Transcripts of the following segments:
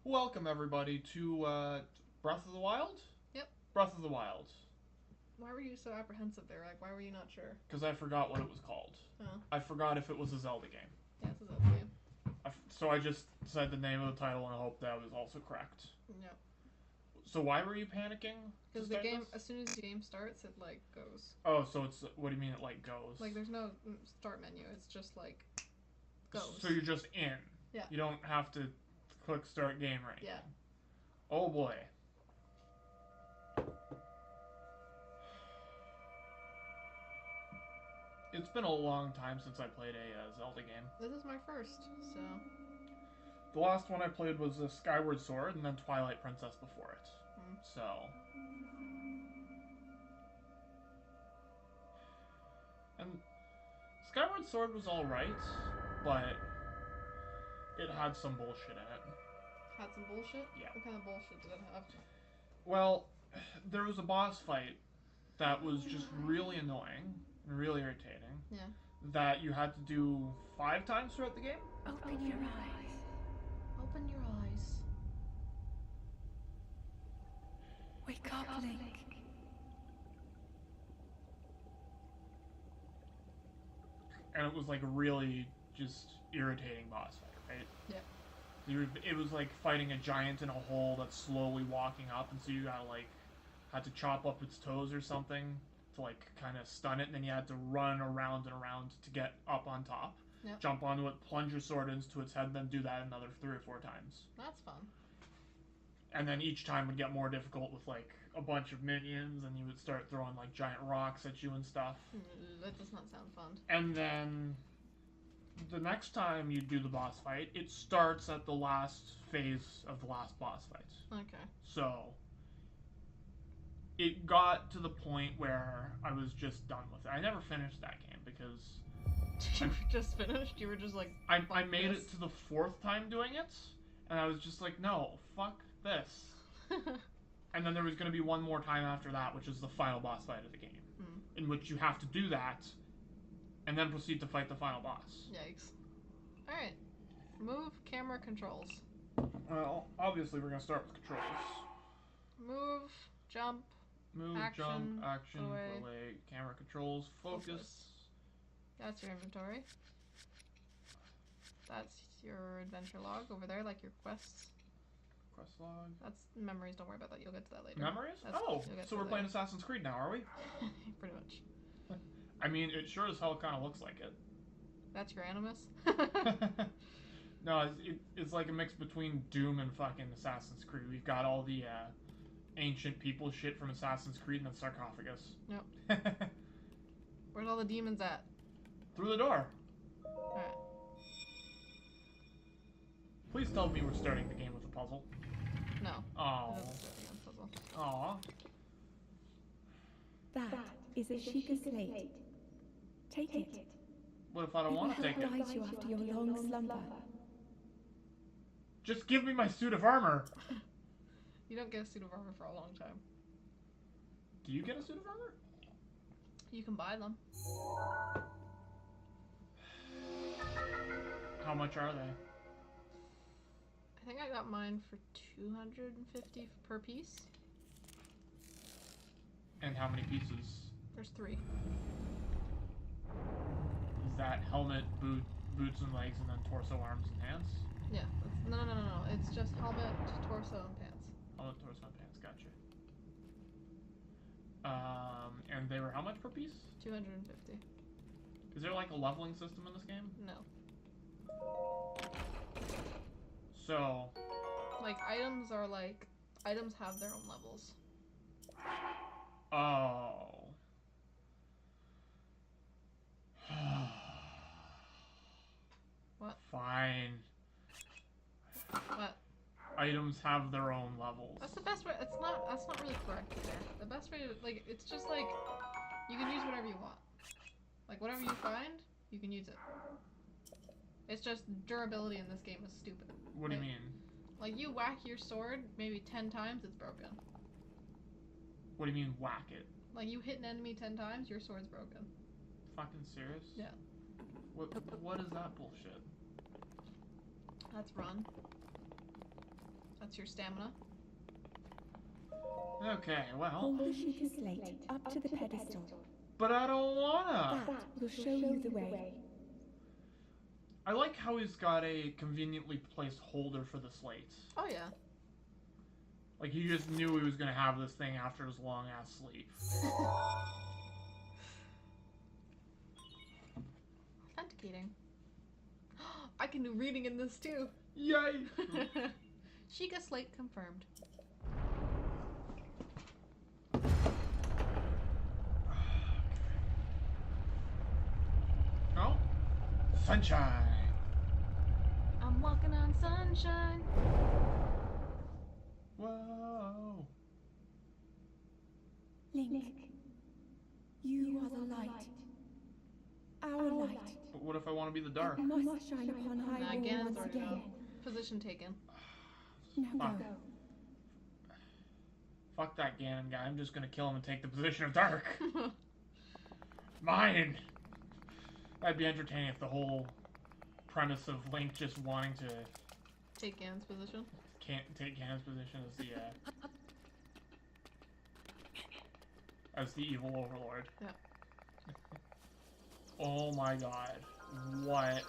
Welcome everybody to Breath of the Wild? Yep. Breath of the Wild. Why were you so apprehensive there? Like, why were you not sure? Because I forgot what it was called. Oh. I forgot if it was a Zelda game. Yeah, it's a Zelda game. So I just said the name of the title and I hope that was also correct. Yep. So why were you panicking? Because the game, as soon as the game starts, it, like, goes. Oh, so it's, what do you mean it, like, goes? Like, there's no start menu. It's just, like, goes. So you're just in? Yeah. You don't have to click start game or anything? Yeah. Oh boy. It's been a long time since I played a Zelda game. This is my first, so... The last one I played was Skyward Sword and then Twilight Princess before it. So... And Skyward Sword was alright, but it had some bullshit in it. Had some bullshit? Yeah. What kind of bullshit did it have? Well, there was a boss fight that was just really annoying and really irritating. Yeah. That you had to do 5 times throughout the game. Open your eyes. Open your eyes. Wake up, Link. And it was like a really just irritating boss fight, right? Yeah. It was like fighting a giant in a hole that's slowly walking up, and so you gotta like had to chop up its toes or something to like kind of stun it, and then you had to run around and around to get up on top. Yep. Jump onto it, plunge your sword into its head, and then do that another 3 or 4 times. That's fun. And then each time would get more difficult with like a bunch of minions, and you would start throwing like giant rocks at you and stuff. That does not sound fun. And then the next time you do the boss fight, it starts at the last phase of the last boss fight. Okay. So it got to the point where I was just done with it. I never finished that game because you just finished? You were just like... I made it to the 4th time doing it, and I was just like, no, fuck this. And then there was going to be one more time after that, which is the final boss fight of the game, in which you have to do that, and then proceed to fight the final boss. Yikes. Alright. Move, camera, controls. Well, obviously we're going to start with controls. Move, jump, Move, action, jump, action, relay. relay, camera controls, focus. That's your inventory. That's your adventure log over there, like your quests. Quest log. That's memories, don't worry about that, you'll get to that later. Memories? So we're playing Assassin's Creed now, are we? Pretty much. I mean, it sure as hell kind of looks like it. That's your animus? No, it's like a mix between Doom and fucking Assassin's Creed. We've got all the ancient people shit from Assassin's Creed and the sarcophagus. Yep. Where's all the demons at? Through the door. Alright. Please tell me we're starting the game with a puzzle. No. Oh. Puzzle. Aw. That is a Sheikah slate. Take it. What if I don't want to take it? Rise you after your long slumber. Just give me my suit of armor. You don't get a suit of armor for a long time. Do you get a suit of armor? You can buy them. How much are they? I think I got mine for 250 per piece. And how many pieces? There's 3. Is that helmet, boots and legs, and then torso, arms, and hands? Yeah. No. It's just helmet, torso, and pants. Helmet, torso, and pants. Gotcha. And they were how much per piece? 250. Is there like a leveling system in this game? No. So... Like, items are like... Items have their own levels. Oh. What? Fine. What? Items have their own levels. That's the best way. That's not really correct either. The best way to, like, it's just like, you can use whatever you want. Like, whatever you find, you can use it. It's just durability in this game is stupid. What do you mean? Like, you whack your sword maybe 10 times, it's broken. What do you mean whack it? Like, you hit an enemy 10 times, your sword's broken. Fucking serious? Yeah. What is that bullshit? That's run. That's your stamina. Okay, well. Hold the Sheikah slate up to the pedestal. But I don't wanna. That will show you the way. I like how he's got a conveniently placed holder for the slates. Oh yeah. Like he just knew he was gonna have this thing after his long ass sleep. Authenticating. I can do reading in this too. Yay! Sheikah slate confirmed. Oh, sunshine. I'm walking on sunshine. Whoa. Link, you are the light. Our light. But what if I want to be the dark? That must shine upon Hyrule Ganon's once already again. gone. Position taken. Now Fuck. go. Fuck that Ganon guy. I'm just gonna kill him and take the position of dark. Mine. That'd be entertaining if the whole premise of Link just wanting to Take Ganon's position. can't take Ganon's position as the evil overlord. Yeah. Oh my god. What?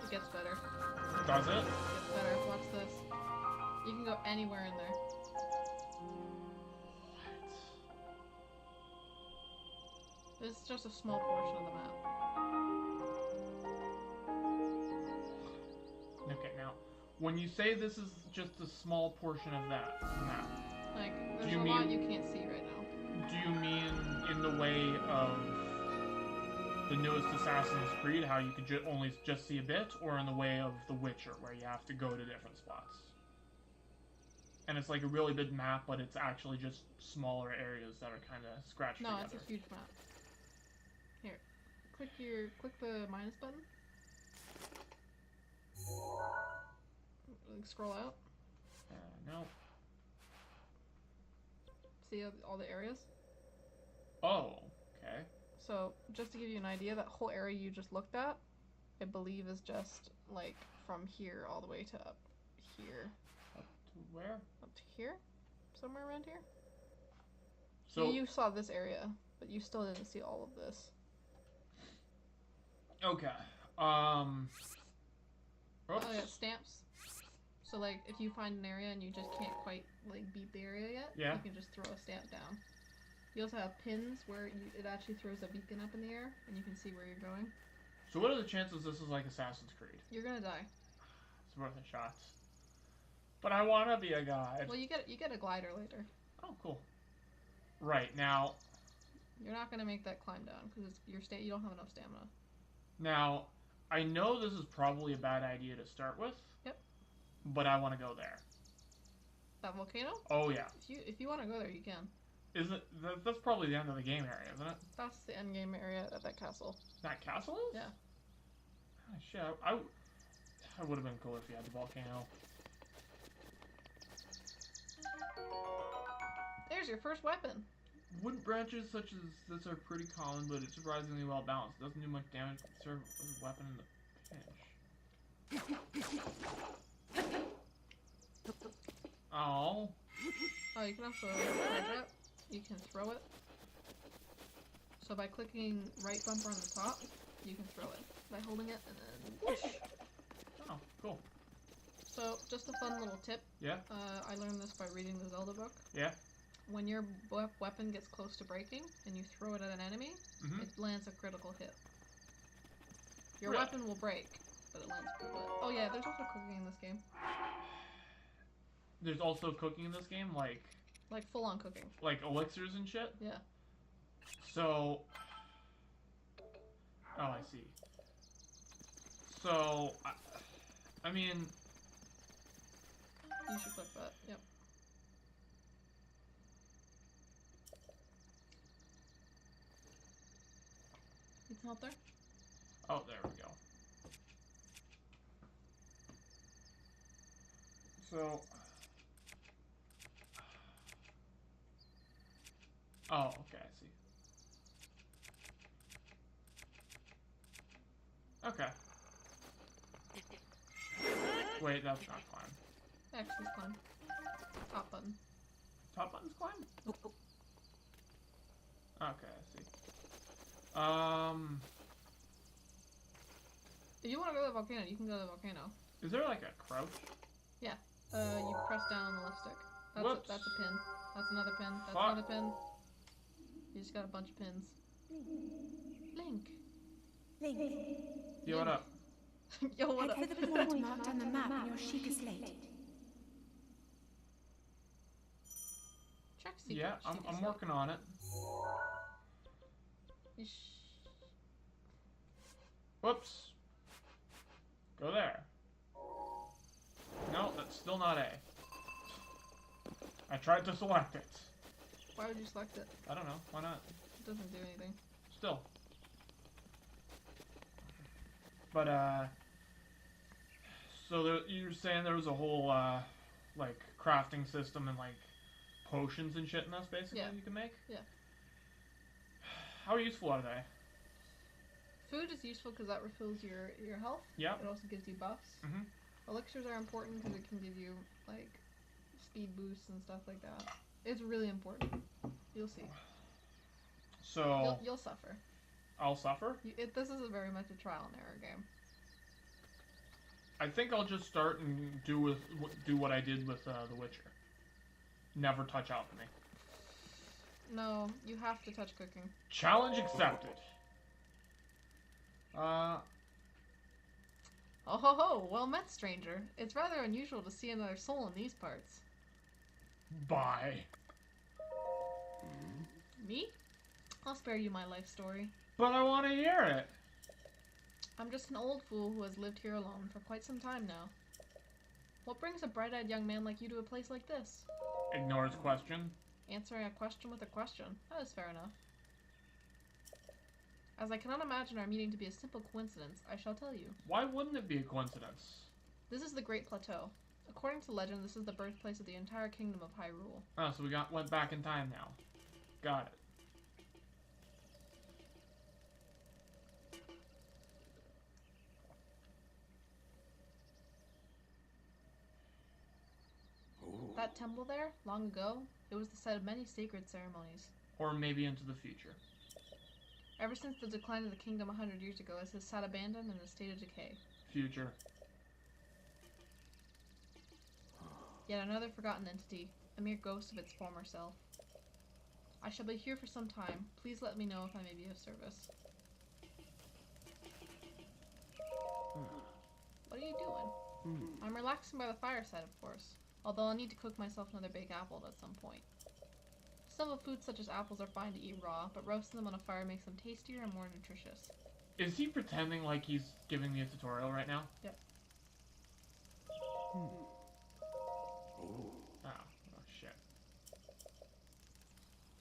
It gets better. Does it? It gets better. Watch this. You can go anywhere in there. This is just a small portion of the map. Okay, now, when you say this is just a small portion of that map, Like, Do there's you a lot mean- you can't see right now. do you mean in the way of the newest Assassin's Creed, how you could only just see a bit, or in the way of The Witcher, where you have to go to different spots? And it's like a really big map, but it's actually just smaller areas that are kind of scratched No, together. it's a huge map. Here, click the minus button. Like, scroll out. No. See all the areas? Oh, okay. So, just to give you an idea, that whole area you just looked at, I believe is just, like, from here all the way to up here. Up to where? Up to here? Somewhere around here? So, You saw this area, but you still didn't see all of this. okay. Oops. Oh, yeah, stamps. So, like, if you find an area and you just can't quite, like, beat the area yet, Yeah. you can just throw a stamp down. You also have pins where it actually throws a beacon up in the air, and you can see where you're going. So what are the chances this is like Assassin's Creed? You're gonna die. It's worth a shot. But I want to be a guide. Well, you get a glider later. Oh, cool. Right, now, You're not gonna make that climb down, because you don't have enough stamina. now, I know this is probably a bad idea to start with. Yep. But I want to go there. That volcano? Oh, yeah. If you want to go there, you can. Is it? That's probably the end of the game area, isn't it? That's the end game area at that castle. That castle is? Yeah. Oh, shit, I would have been cool if you had the volcano. There's your first weapon. Wood branches such as this are pretty common, but it's surprisingly well balanced. It doesn't do much damage, but serve as a weapon in the pinch. Oh. Oh, you can also charge it. You can throw it. So by clicking right bumper on the top, you can throw it. By holding it and then whoosh. Oh, cool. So, just a fun little tip. Yeah? I learned this by reading the Zelda book. Yeah? When your weapon gets close to breaking and you throw it at an enemy, Mm-hmm. it lands a critical hit. Your Really? weapon will break, but it lands a critical hit. Oh yeah, there's also cooking in this game. There's also cooking in this game, like Full on cooking. elixirs and shit? Yeah. So... Oh, I see. So, I mean... You should click that, yep. Need some help there? Oh, there we go. So... Oh, okay, I see. Okay. Wait, that's not climb. X is climb. button. Top button's climb? Oh, oh. Okay, I see. If you want to go to the volcano, you can go to the volcano. Is there like a crouch? You press down on the left stick. Whoops. That's a pin. That's another pin. That's Fuck. another pin. You just got a bunch of pins. Link. Yo, what up? Yo, what up? Head for the point marked on the map in your Sheikah slate. Check secret. Yeah, I'm working on it. Whoops. Go there. No, that's still not A. I tried to select it. Why would you select it? I don't know. Why not? It doesn't do anything. Still. But, so you were saying there was a whole, like, crafting system and, like, potions and shit in this, basically, you can make? Yeah. How useful are they? Food is useful because that refills your health. Yeah. It also gives you buffs. Mm-hmm. Elixirs are important because it can give you, like, speed boosts and stuff like that. It's really important. You'll see. So... You'll suffer. I'll suffer? This is very much a trial and error game. I think I'll just start and do what I did with The Witcher. Never touch alchemy. No, you have to touch cooking. Challenge accepted. Oh ho ho! Well met, stranger. It's rather unusual to see another soul in these parts. Bye. Me? I'll spare you my life story. But I want to hear it. I'm just an old fool who has lived here alone for quite some time now. What brings a bright-eyed young man like you to a place like this? Ignores question. Answering a question with a question. That is fair enough. As I cannot imagine our meeting to be a simple coincidence, I shall tell you. Why wouldn't it be a coincidence? This is the Great Plateau. According to legend, this is the birthplace of the entire kingdom of Hyrule. Oh, so we went back in time now. Got it. That temple there, long ago, it was the site of many sacred ceremonies. Or maybe into the future. Ever since the decline of the kingdom 100 years ago, it has sat abandoned in a state of decay. Future. Yet another forgotten entity, a mere ghost of its former self. I shall be here for some time. Please let me know if I may be of service. What are you doing? I'm relaxing by the fireside, of course. Although I'll need to cook myself another baked apple at some point. Some foods such as apples are fine to eat raw, but roasting them on a fire makes them tastier and more nutritious. Is he pretending like he's giving me a tutorial right now? Yep. Oh, shit.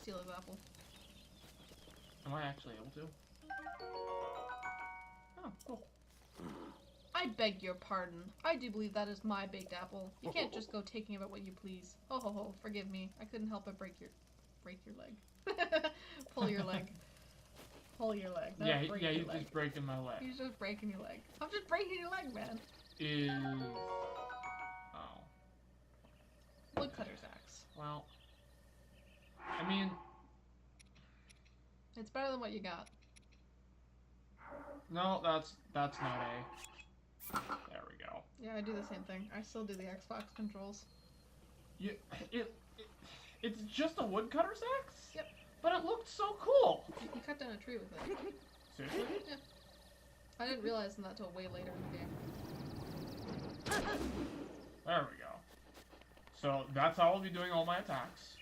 Steal his apple. Am I actually able to? Oh, cool. I beg your pardon. I do believe that is my baked apple. You can't just go taking of it what you please. Ho ho ho, forgive me. I couldn't help but break your leg. Pull your leg. Pull your leg. Yeah, he's just breaking my leg. He's just breaking your leg. I'm just breaking your leg, man. Oh. Woodcutter's axe. Well, I mean... It's better than what you got. No, that's not A. There we go. Yeah, I do the same thing. I still do the Xbox controls. It's just a woodcutter's axe? Yep. But it looked so cool! You can cut down a tree with it. Seriously? Yeah. I didn't realize that until way later in the game. There we go. So that's how I'll be doing all my attacks.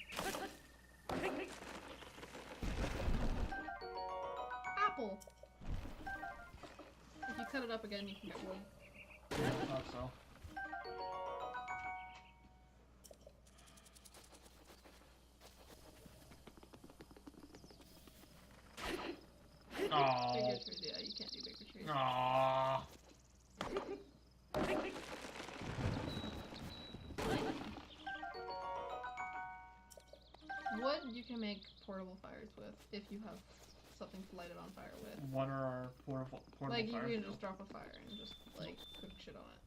Apple! If you cut it up again, you can get wood. Yeah, I thought so. Oh. Bigger trees, yeah, you can't do bigger trees. Aww. Wood you can make portable fires with if you have something to light it on fire with. What are our portable Like, you fires? can just drop a fire and just, like, cook shit on it.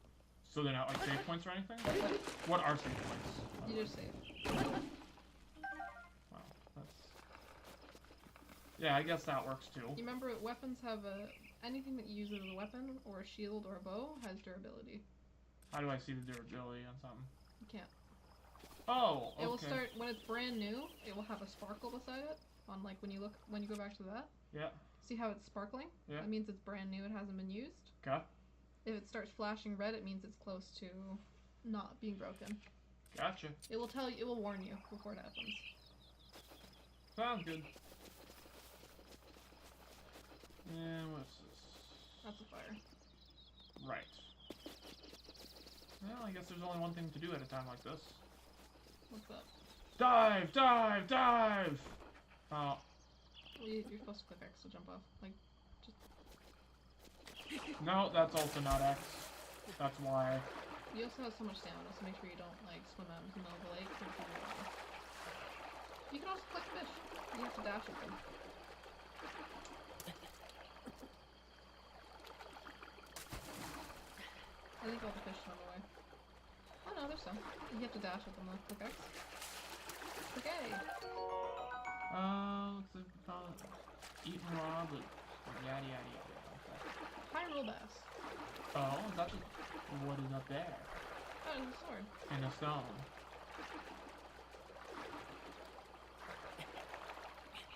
So they're not like save points or anything? What are save points? You just save. Wow, that's... Yeah, I guess that works too. You remember weapons have anything that you use as a weapon or a shield or a bow has durability. How do I see the durability on something? You can't. Oh, okay. It will start when it's brand new. It will have a sparkle beside it. On like when you go back to that. Yeah. See how it's sparkling? Yeah. That means it's brand new. It hasn't been used. Okay. If it starts flashing red, it means it's close to not being broken. Gotcha. It will tell you. It will warn you before it happens. Sounds good. And what's this? That's a fire. Right. Well, I guess there's only one thing to do at a time like this. What's that? Dive! Dive! Dive! Oh. Well, you're supposed to click X to jump off. Like, just... No, that's also not X. That's Y. You also have so much stamina, so make sure you don't, like, swim out into the middle of the lake. You can also click fish. You have to dash at them. I think all the fish are on the way. Oh no, there's some. You have to dash at them though. Click X. Click A. Looks like we found eaten raw, but yada yada yada. Okay. Hyrule bass. Oh, is that what is up there? Oh, there's a sword. And a stone.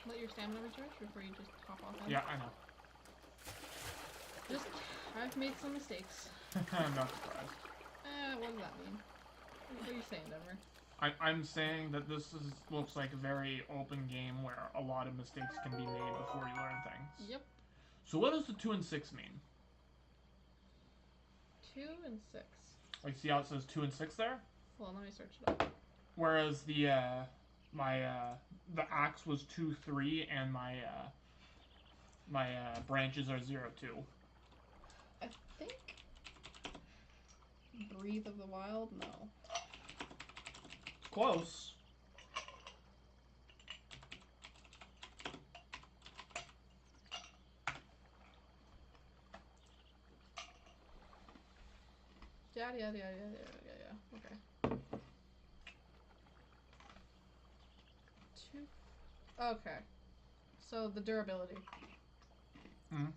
Let your stamina recharge before you just hop off in. Yeah, I know. I've made some mistakes. I'm not surprised. What does that mean? What are you saying, Denver? I'm saying that this looks like a very open game where a lot of mistakes can be made before you learn things. Yep. So what does the 2 and 6 mean? 2 and 6. Like, see how it says 2 and 6 there? Hold on, let me search it up. Whereas the the axe was 2, 3, and my branches are 0, 2. I think Breathe of the Wild? No. Close. Yeah. Okay. 2. Okay. So the durability. Mm-hmm.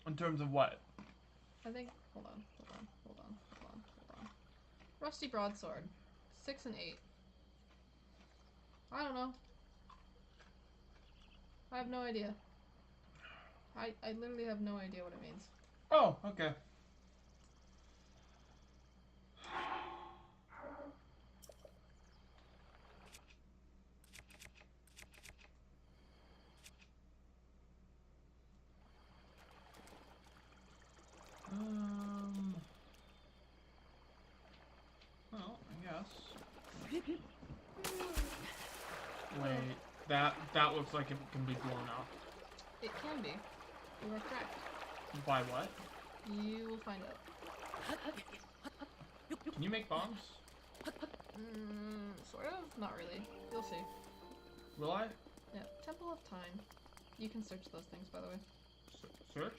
In terms of what? I think. Hold on. Rusty Broadsword. 6 and 8. I don't know. I have no idea. I literally have no idea what it means. Oh, okay. Well, I guess. Wait, that looks like it can be blown up. It can be. You are correct. By what? You will find out. Can you make bombs? Sort of. Not really. You'll see. Will I? Yeah. Temple of Time. You can search those things, by the way. Search?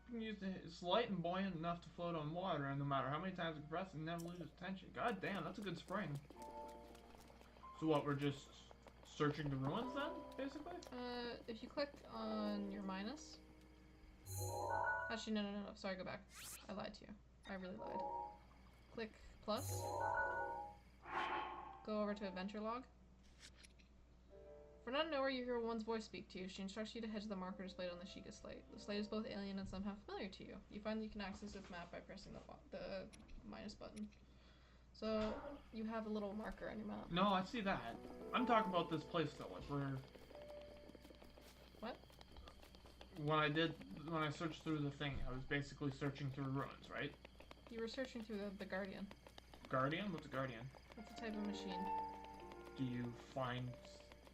You can use it's light and buoyant enough to float on water, and no matter how many times you press it, never loses tension. God damn, that's a good spring. So what, we're just searching the ruins then, basically? If you click on your minus... Actually, no. Sorry, go back. I lied to you. I really lied. Click plus. Go over to Adventure Log. For an unknower, you hear one's voice speak to you. She instructs you to head to the marker displayed on the Sheikah slate. The slate is both alien and somehow familiar to you. You find that you can access this map by pressing the minus button. So, you have a little marker on your map. No, I see that. I'm talking about this place though, like where... What? When I searched through the thing, I was basically searching through ruins, right? You were searching through the Guardian. Guardian? What's a Guardian? It's a type of machine. Do you find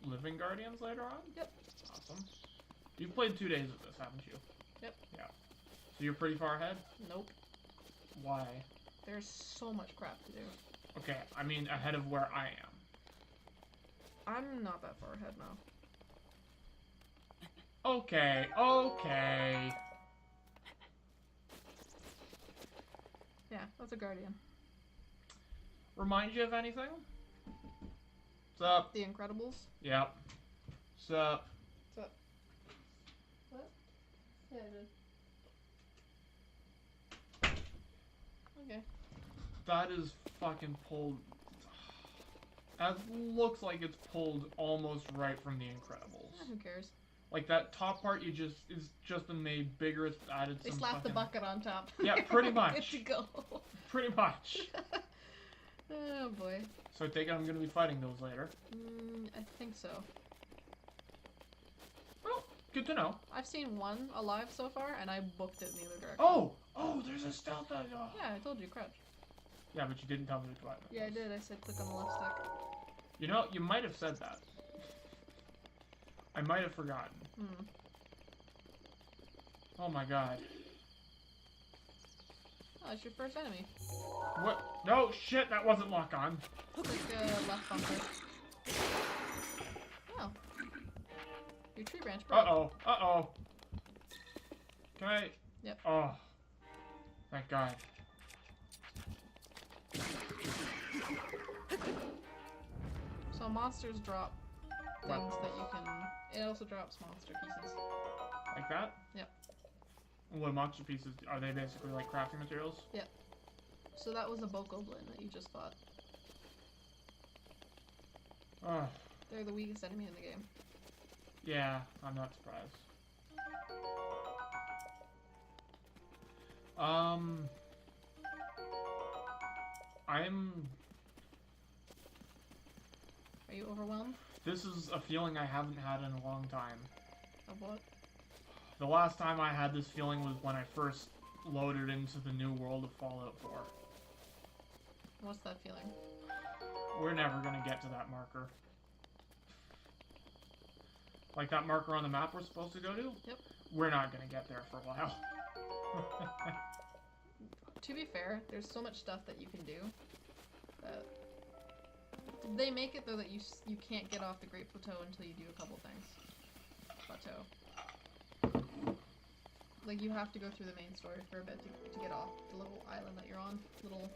living Guardians later on? Yep. Awesome. You've played 2 days of this, haven't you? Yep. Yeah. So you're pretty far ahead? Nope. Why? There's so much crap to do. Okay, I mean ahead of where I am. I'm not that far ahead now. Okay, okay. Yeah, that's a guardian. Remind you of anything? What's up? The Incredibles. Yep. What's up? What's up? What? Yeah, I did. Okay. That is fucking pulled. That looks like it's pulled almost right from The Incredibles. Who cares? Like that top part, is just been made bigger. It's added They some. slapped the fucking... bucket on top. Yeah, pretty much. Good to go. Pretty much. Oh boy. So I take it I'm gonna be fighting those later. I think so. Well, good to know. I've seen one alive so far, and I booked it in the other direction. Oh, there's a stealth. Yeah, I told you, crouch. Yeah, but you didn't tell me which button. Yeah, I did. I said click on the left stick. You know, you might have said that. I might have forgotten. Oh my god. Oh, it's your first enemy. What? No, shit, that wasn't lock on. Click left bumper. Oh. Your tree branch broke. Uh-oh. Can I? Yep. Oh. Thank God. So monsters drop things that you can... It also drops monster pieces. Like that? Yep. What monster pieces? Are they basically like crafting materials? Yep. So that was a Bokoblin that you just fought. Oh. They're the weakest enemy in the game. Yeah, I'm not surprised. Are you overwhelmed? This is a feeling I haven't had in a long time. Of what? The last time I had this feeling was when I first loaded into the new world of Fallout 4. What's that feeling? We're never gonna get to that marker. Like that marker on the map we're supposed to go to? Yep. We're not gonna get there for a while. To be fair, there's so much stuff that you can do. They make it though that you can't get off the Great Plateau until you do a couple things. Plateau. Like you have to go through the main story for a bit to get off the little island that you're on. Little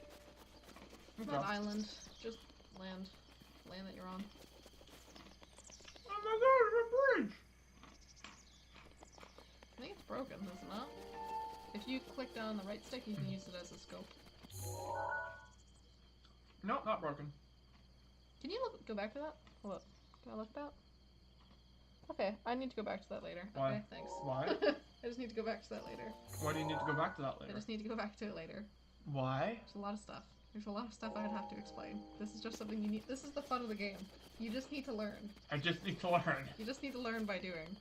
not island, just land that you're on. Oh my god, it's a bridge! I think it's broken, is it not? If you click down the right stick, you can use it as a scope. No, not broken. Can you go back to that? Hold up. Can I look at that? Okay, I need to go back to that later. Why? Okay, thanks. Why? I just need to go back to that later. Why do you need to go back to that later? I just need to go back to it later. Why? There's a lot of stuff. There's a lot of stuff I'd have to explain. This is just something you need. This is the fun of the game. You just need to learn. I just need to learn. You just need to learn by doing.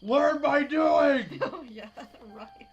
Learn by doing! Oh yeah, right.